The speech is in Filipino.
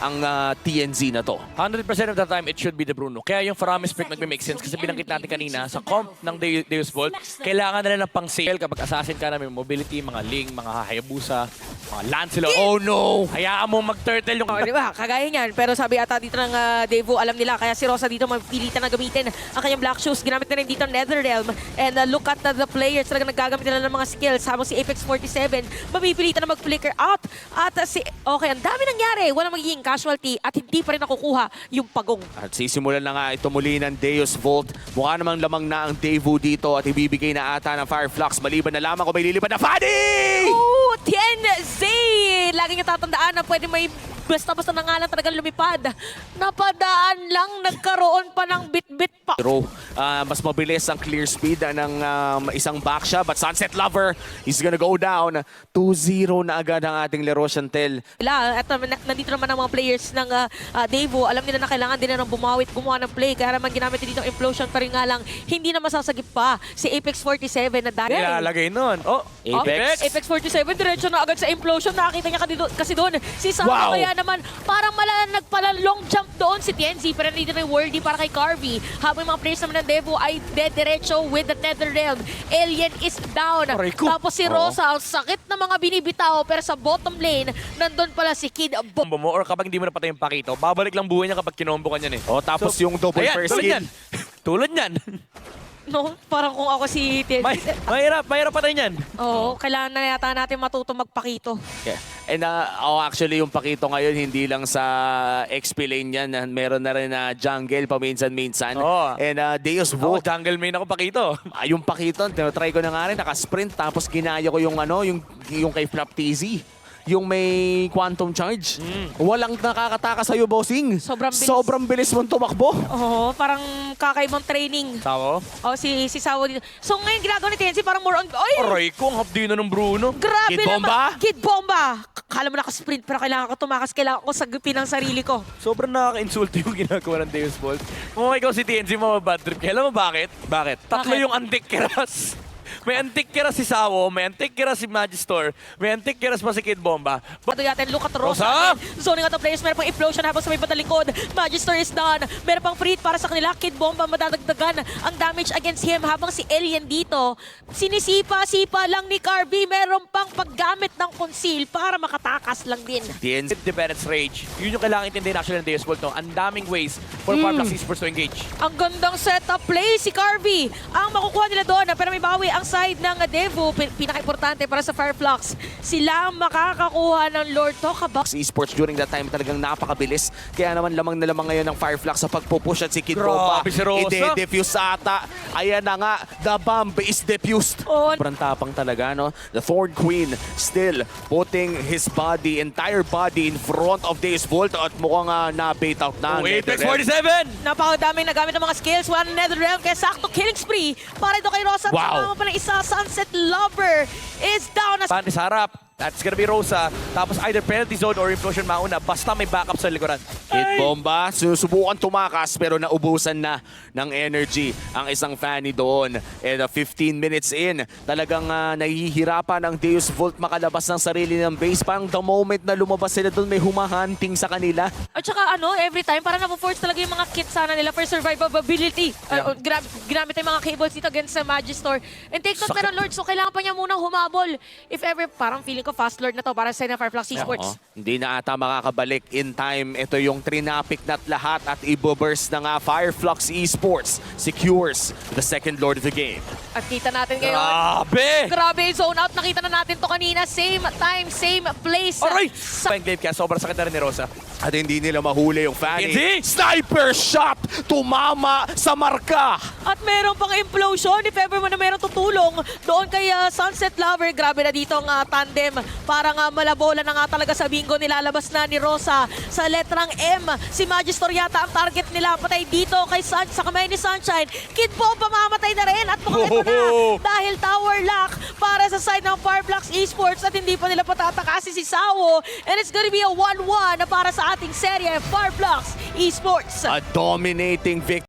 ang TNZ na to. 100% of the time, it should be the Bruno. Kaya yung Faramis pick nagme-make sense kasi binanggit natin kanina sa comp ng Deus Volt, kailangan nila ng pang-sale kapag assassin ka na may mobility, mga Ling, mga Hayabusa, mga Lancelot. Oh no! Hayaan mo mag-turtle yung... Oh, di ba? Kagaya niyan. Pero sabi ata dito ng Devo, alam nila. Kaya si Rosa dito mapilitan na gamitin ang kanyang Black Shoes. Ginamit na rin dito ang Netherrealm. And look at the players. Talaga nagagamit nila ng mga skills. Habang si Apex 47, mapipilitan na mag-flicker out. At okay, ang dami nangyari. Walang magiging casualty at hindi pa rin nakukuha yung pagong. At sisimulan na nga ito muli ng Deus Volt. Mukha namang lamang na ang Devu dito at ibibigay na ata ng Fireflux. Maliban na lamang kung may lilipad na Fanny! Oh, TNZ! Lagi niya tatandaan na pwede may basta-basta na nga lang talagang lumipad. Napadaan lang, nagkaroon pa ng bit-bit pa. Pero mas mabilis ang clear speed ng isang back siya. But Sunset Lover is gonna go down. 2-0 na agad ang ating Laro Chantel. At nandito naman ang mga players ng Devo. Alam nila na kailangan din na bumawi at gumawa ng play. Kaya naman ginamit dito ang implosion pa rin nga lang. Hindi na masasagip pa si Apex 47 na dahil. Nilalagay nun. Oh, Apex 47, diretso na agad sa implosion. Nakakita niya kasi doon. Si Sama Wow. kaya naman parang nagpala long jump doon si TNZ. Pero nandito na yung worthy para kay Carvey. Habang yung mga players naman ng Devo ay diretso with the Netherrealm. Alien is down. Aray ko. Tapos si Rosa, ang sakit na mga binibitaw. Pero sa bottom lane, nandun pala si Kid combo mo or kapag hindi mo napatay yung Pakito, babalik lang buhay niya kapag kinombo ka niyan eh. O tapos yung double Ayan, first tulad kill. yan. Tulad yan. No, parang kung ako si TNZ. Mahirap patay niyan. Oo, kailangan na yata natin matuto magpakito. Yeah. And actually yung Pakito ngayon hindi lang sa XP lane yan. Meron na rin na jungle paminsan-minsan. Oo. And Deus Oh, Volt. jungle main ako Pakito. Yung Pakito, try ko na nga rin, naka-sprint tapos ginaya ko yung yung kay Flap TZ. Yung may quantum charge. Walang nakakataka sa'yo, bossing. Sobrang bilis. Sobrang bilis mong tumakbo. Oo, parang kakaibang training. Tawo? Oh, si Sawo dito. So ngayon ginagawa ni TNZ parang more on... Oy! Aray ko, ang hapdi na ng Bruno. Grabe Kid Bomba? naman. Kid Bomba! Kala mo nakasprint pero kailangan ko tumakas. Kailangan ko sagupin ang sarili ko. Sobrang nakaka-insulto yung ginagawa ng Deus Volt. Kung ikaw si TNZ, mababad trip. Alam mo bakit? Tatlo Bakit? yung antik keras. May antik keras si Sawo, may antik keras si Magistor, may antik keras pa si Kid Bomba. Ito yatin, look at Rosa. Rosa! Zoning out of players, meron pang implosion habang sa may batalikod. Magister is done. Meron pang free para sa kanila. Kid Bomba madadagdagan ang damage against him habang si Alien dito. Sinisipa-sipa lang ni Carby. Meron pang paggamit ng conceal para makatakas lang din. TNZ. Independence Rage. Yun yung kailangan intindihin actually ng Deus Volt. No? Ang daming ways for Farflax Esports to engage. Ang gandang setup play si Carby. Ang makukuha nila doon, pero may bawi ang side ng Devo. Pinaka-importante para sa Fireflux. Sila ang makakakuha ng Lord. Talk about Esports during that time talagang napakabilis. Kaya naman lamang na lamang ngayon ng Fireflux sa pagpupush at si Kid Bomba. Grabe si Rosa. Ide-defuse ata. Ayan na nga, the bomb is defused. Oh. Sobrang tapang talaga, no? The Thorn Queen still putting his body, entire body in front of Deus Volt at mukhang na-bait out na. Oh, ang Apex Netherrealm. 47! napakadaming nagamit ng mga skills. One Netherrealm kaya sakto killing spree para ito kay Rosa. Wow. At sumama pa ng isa. Sunset Lover is down. Panis harap. That's gonna be Rosa. Tapos either penalty zone or implosion mauna. Basta may backup sa likuran. Kid Bomba, susubukan tumakas pero naubusan na ng energy ang isang Fanny doon. And 15 minutes in, talagang nahihirapan ang Deus Volt makalabas ng sarili ng base. Parang the moment na lumabas sila doon, may humahunting sa kanila. At saka every time parang napo-force talaga yung mga kits sana nila for survivability. Ginamit yung mga cables dito against sa Magistor. And take note meron Lord, so kailangan pa niya munang humabol. If ever, parang feeling ko fast Lord na to para sa ng Fireflux Esports. Hindi na ata makakabalik in time. Ito yung trinapik na't lahat at iboburst na nga Fireflux Esports secures the second Lord of the game. At kita natin ngayon. Grabe! Grabe yung zone out. Nakita na natin to kanina. Same time, same place. Aray! Pang-glaive kaya sobrang sakit na rin ni Rosa. At hindi nila mahuli yung Fanny. Hindi! Sniper shot! Tumama sa marka! At meron pang implosion. If ever mo na meron tutulong doon kay Sunset Lover. Grabe na dito ang tandem. Parang malabola na nga talaga sa bingo. Nilalabas na ni Rosa sa letrang M. Si Magistor yata ang target nila. Patay dito kay sa kamay ni Sunshine. Kid Bomba mamatay na rin. At mukhang ito na. Dahil tower lock para sa side ng Fireflux Esports. At hindi pa nila patatakasin si Sawo. And it's gonna be a 1-1 para sa ating serye Fireflux Esports. A dominating victory.